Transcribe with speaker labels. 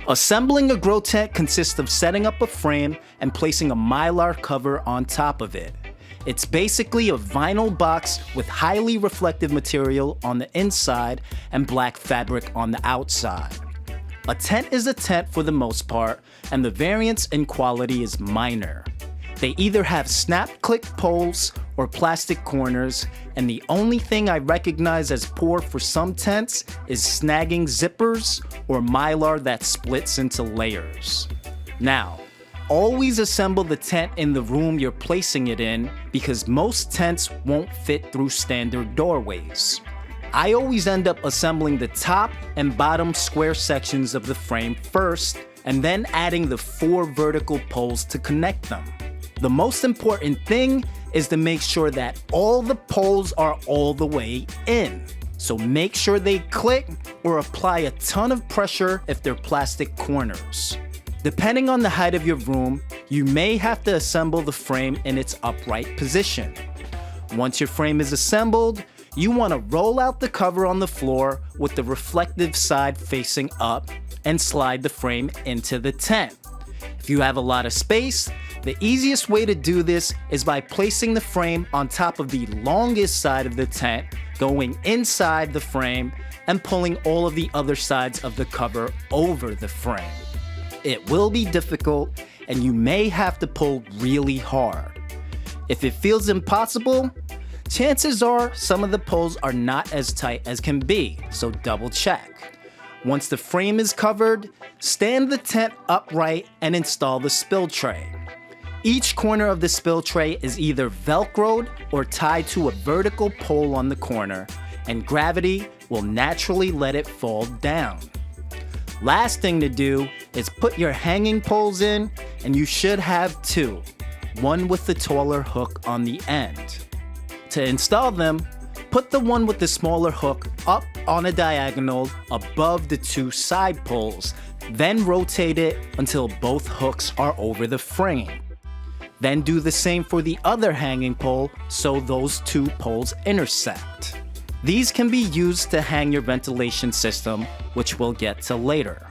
Speaker 1: Assembling a grow tent consists of setting up a frame and placing a mylar cover on top of it. It's basically a vinyl box with highly reflective material on the inside and black fabric on the outside. A tent is a tent for the most part, and the variance in quality is minor. They either have snap-click poles or plastic corners, and the only thing I recognize as poor for some tents is snagging zippers or mylar that splits into layers. Now, always assemble the tent in the room you're placing it in because most tents won't fit through standard doorways. I always end up assembling the top and bottom square sections of the frame first, and then adding the 4 vertical poles to connect them. The most important thing is to make sure that all the poles are all the way in. So make sure they click or apply a ton of pressure if they're plastic corners. Depending on the height of your room, you may have to assemble the frame in its upright position. Once your frame is assembled, you want to roll out the cover on the floor with the reflective side facing up and slide the frame into the tent. If you have a lot of space, the easiest way to do this is by placing the frame on top of the longest side of the tent, going inside the frame, and pulling all of the other sides of the cover over the frame. It will be difficult, and you may have to pull really hard. If it feels impossible, chances are some of the poles are not as tight as can be, so double check. Once the frame is covered, stand the tent upright and install the spill tray. Each corner of the spill tray is either velcroed or tied to a vertical pole on the corner, and gravity will naturally let it fall down. Last thing to do is put your hanging poles in, and you should have 2, one with the taller hook on the end. To install them, put the one with the smaller hook up on a diagonal above the 2 side poles, then rotate it until both hooks are over the frame. Then do the same for the other hanging pole so those 2 poles intersect. These can be used to hang your ventilation system, which we'll get to later.